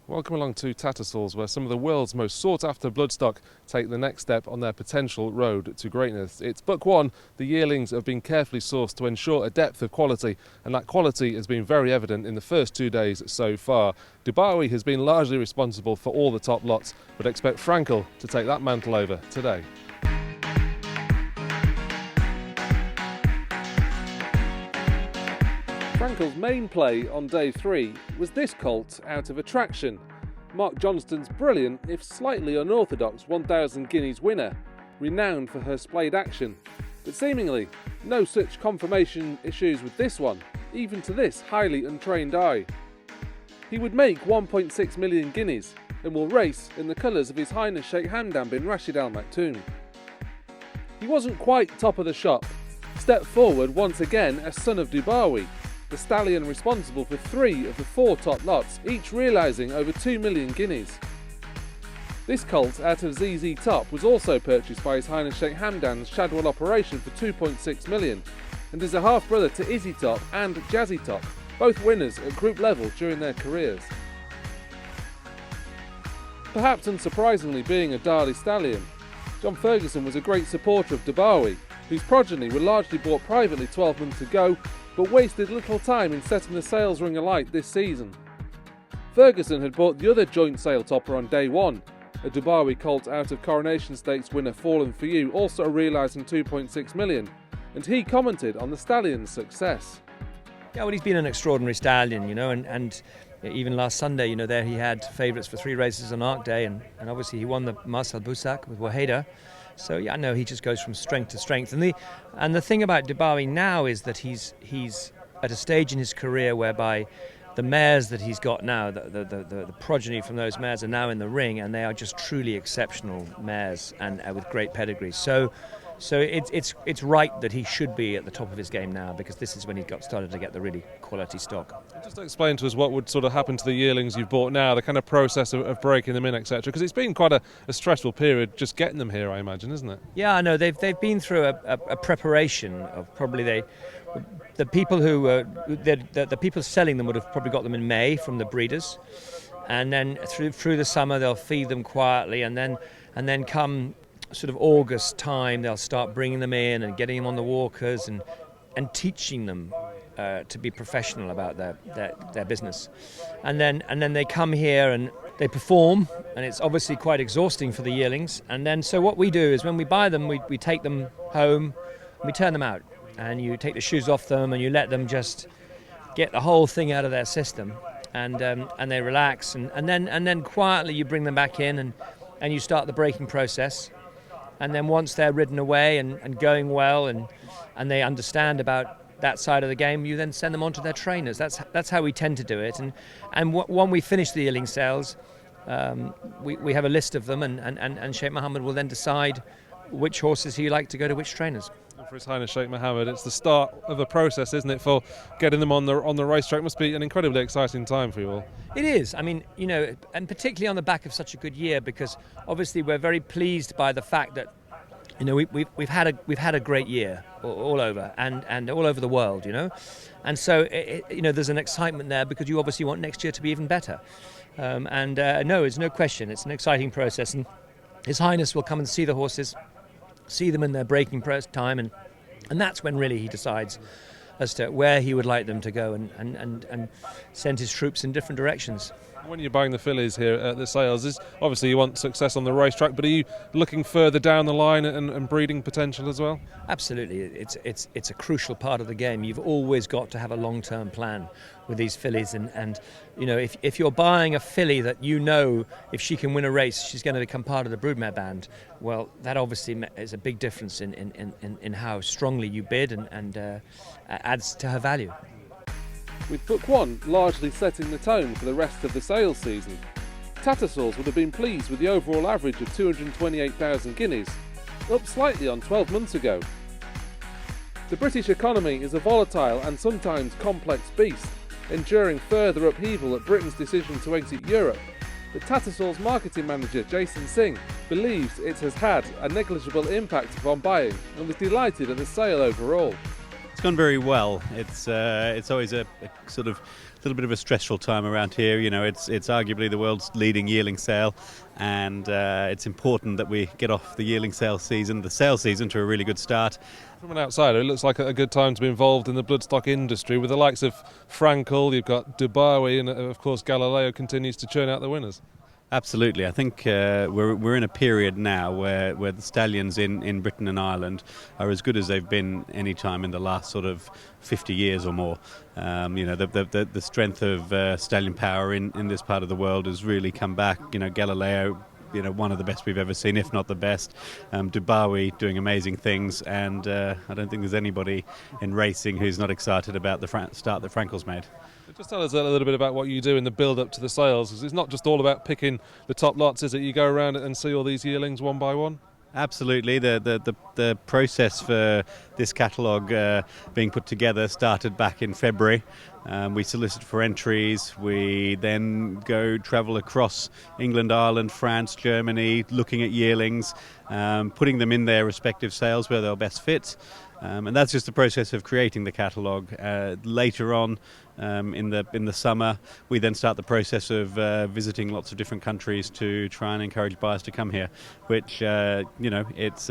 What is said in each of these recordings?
Welcome along to Tattersalls, where some of the world's most sought-after bloodstock take the next step on their potential road to greatness. It's book one. The yearlings have been carefully sourced to ensure a depth of quality, and that quality has been very evident in the first 2 days so far. Adebayor has been largely responsible for all the top lots, but expect Frankel to take that mantle over today. Frankel's main play on day 3 was this colt out of attraction. Mark Johnston's brilliant, if slightly unorthodox, 1,000 guineas winner, renowned for her splayed action. But seemingly, no such confirmation issues with this one, even to this highly untrained eye. He would make 1.6 million guineas and will race in the colours of His Highness Sheikh Hamdan bin Rashid Al Maktoum. He wasn't quite top of the shop. Stepped forward once again as son of Dubawi, the stallion responsible for 3 of the 4 top lots, each realising over 2 million guineas. This colt out of ZZ Top was also purchased by His Highness Sheikh Hamdan's Shadwell operation for 2.6 million and is a half-brother to Izzy Top and Jazzy Top, both winners at group level during their careers. Perhaps unsurprisingly, being a Darley stallion, John Ferguson was a great supporter of Dubawi, whose progeny were largely bought privately 12 months ago, but wasted little time in setting the sales ring alight this season. Ferguson had bought the other joint sale topper on day 1, a Dubawi colt out of Coronation Stakes winner Fallen For You, also realising 2.6 million, and he commented on the stallion's success. Yeah, well, he's been an extraordinary stallion, and even last Sunday, there he had favourites for 3 races on Arc Day, and obviously he won the Marcel Boussac with Waheda. So yeah, no, he just goes from strength to strength. And the thing about Dubawi now is that he's at a stage in his career whereby the mares that he's got now, the progeny from those mares are now in the ring, and they are just truly exceptional mares and with great pedigree. So it's right that he should be at the top of his game now, because this is when he got started to get the really quality stock. Just explain to us what would sort of happen to the yearlings you've bought now, the kind of process of breaking them in, etc. Because it's been quite a stressful period just getting them here, I imagine, isn't it? Yeah, I know. They've been through a preparation of probably the people the people selling them would have probably got them in May from the breeders, and then through the summer they'll feed them quietly, and then come sort of August time they'll start bringing them in and getting them on the walkers and teaching them to be professional about their business, and then they come here and they perform, and it's obviously quite exhausting for the yearlings. And then so what we do is when we buy them, we take them home and we turn them out, and you take the shoes off them and you let them just get the whole thing out of their system, and they relax, and then quietly you bring them back in and you start the breaking process. And then once they're ridden away and going well and they understand about that side of the game, you then send them on to their trainers. That's how we tend to do it. And when we finish the Yearling Sales, we have a list of them, and Sheikh Mohammed will then decide which horses he like to go to which trainers. For His Highness Sheikh Mohammed, it's the start of a process, isn't it, for getting them on the racetrack? Must be an incredibly exciting time for you all. It is. I mean, and particularly on the back of such a good year, because obviously we're very pleased by the fact that we've had a great year all over and all over the world, and so there's an excitement there, because you obviously want next year to be even better. No, it's no question, it's an exciting process, and His Highness will come and see the horses, see them in their breaking press time, and that's when really he decides as to where he would like them to go and send his troops in different directions. When you're buying the fillies here at the sales, obviously you want success on the racetrack, but are you looking further down the line and breeding potential as well? Absolutely, it's a crucial part of the game. You've always got to have a long-term plan with these fillies, and if you're buying a filly that if she can win a race, she's going to become part of the broodmare band, well, that obviously is a big difference in how strongly you bid and adds to her value. With book 1 largely setting the tone for the rest of the sales season, Tattersalls would have been pleased with the overall average of 228,000 guineas, up slightly on 12 months ago. The British economy is a volatile and sometimes complex beast, enduring further upheaval at Britain's decision to exit Europe, but Tattersalls marketing manager Jason Singh believes it has had a negligible impact upon buying and was delighted at the sale overall. It's gone very well. It's always a sort of little bit of a stressful time around here. You know, it's arguably the world's leading yearling sale, and it's important that we get off the yearling sale season, the sale season, to a really good start. From an outsider, it looks like a good time to be involved in the bloodstock industry with the likes of Frankel, you've got Adebayor, and of course Galileo continues to churn out the winners. Absolutely. I think we're in a period now where the stallions in Britain and Ireland are as good as they've been any time in the last sort of 50 years or more. You know, the strength of stallion power in this part of the world has really come back. You know, Galileo, you know, one of the best we've ever seen, if not the best. Adebayor doing amazing things, and I don't think there's anybody in racing who's not excited about the start that Frankel's made. Just tell us a little bit about what you do in the build-up to the sales, because it's not just all about picking the top lots, is it? You go around and see all these yearlings one by one? Absolutely. The process for this catalogue being put together started back in February. We solicit for entries. We then travel across England, Ireland, France, Germany, looking at yearlings, putting them in their respective sales where they'll best fit. And that's just the process of creating the catalogue. Later on, in the summer, we then start the process of visiting lots of different countries to try and encourage buyers to come here, which you know, it's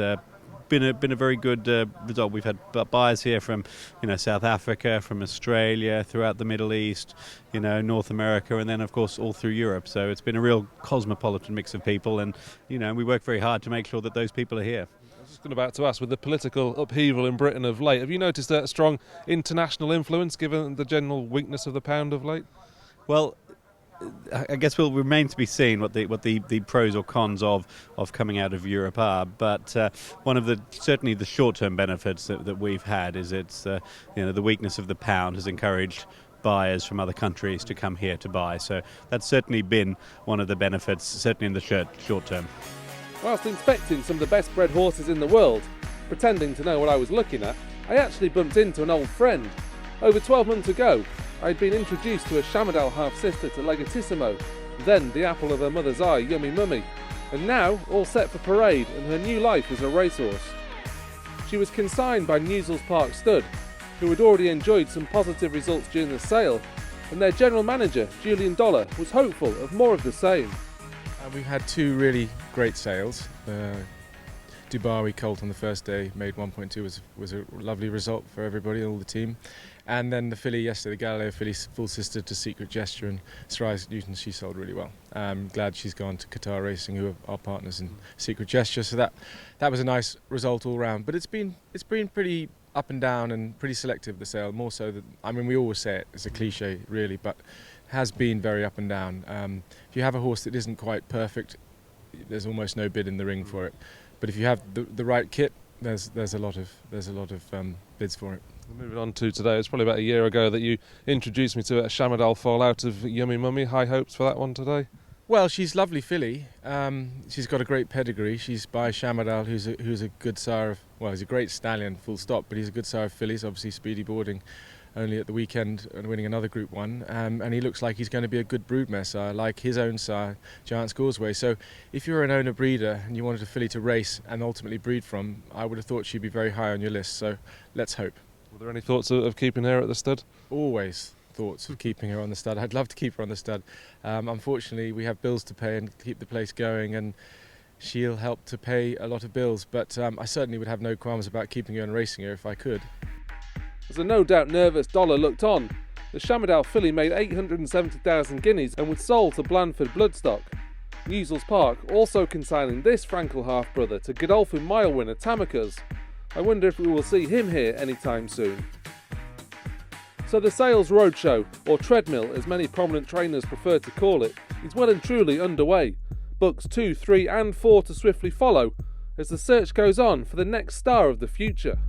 been a very good result. We've had buyers here from, you know, South Africa, from Australia, throughout the Middle East, you know, North America, and then of course all through Europe. So it's been a real cosmopolitan mix of people, and you know, we work very hard to make sure that those people are here. I was just about to ask, with the political upheaval in Britain of late, have you noticed a strong international influence given the general weakness of the pound of late? Well, I guess will remain to be seen what the pros or cons of coming out of Europe are. But one of certainly the short-term benefits that we've had is it's you know, the weakness of the pound has encouraged buyers from other countries to come here to buy. So that's certainly been one of the benefits, certainly in the short term. Whilst inspecting some of the best bred horses in the world, pretending to know what I was looking at, I actually bumped into an old friend. Over 12 months ago, I had been introduced to a Shamadal half-sister to Legatissimo, then the apple of her mother's eye, Yummy Mummy, and now all set for parade and her new life as a racehorse. She was consigned by Newsells Park Stud, who had already enjoyed some positive results during the sale, and their general manager, Julian Dollar, was hopeful of more of the same. We've had two really great sales. Dubai colt on the first day made 1.2, was a lovely result for everybody, all the team. And then the filly yesterday, the Galileo filly, full sister to Secret Gesture and Sirius Newton, she sold really well. Glad she's gone to Qatar Racing, who are our partners in Secret Gesture. So that was a nice result all round. But it's been pretty up and down and pretty selective, the sale. More so than, I mean, we always say it, it's a cliche really, but has been very up and down. If you have a horse that isn't quite perfect, there's almost no bid in the ring for it. But if you have the right kit, there's a lot of bids for it. Moving on to today, it's probably about a year ago that you introduced me to a Shamadal foal out of Yummy Mummy. High hopes for that one today? Well, she's lovely filly. She's got a great pedigree. She's by Shamadal, who's a good sire of, well, he's a great stallion, full stop, but he's a good sire of fillies. Obviously, speedy boarding only at the weekend and winning another Group 1, and he looks like he's going to be a good broodmare sire, like his own sire, Giant's Causeway. So if you're an owner breeder and you wanted a filly to race and ultimately breed from, I would have thought she'd be very high on your list, so let's hope. Were there any thoughts of keeping her at the stud? Always thoughts of keeping her on the stud. I'd love to keep her on the stud. Unfortunately, we have bills to pay and keep the place going, and she'll help to pay a lot of bills, but I certainly would have no qualms about keeping her and racing her if I could. As a no doubt nervous Dollar looked on, the Shamadal filly made 870,000 guineas and was sold to Blandford Bloodstock. Newsells Park also consigning this Frankel half-brother to Godolphin Mile winner Tamacas. I wonder if we will see him here anytime soon. So the Sales Roadshow, or treadmill as many prominent trainers prefer to call it, is well and truly underway. Books 2, 3 and 4 to swiftly follow as the search goes on for the next star of the future.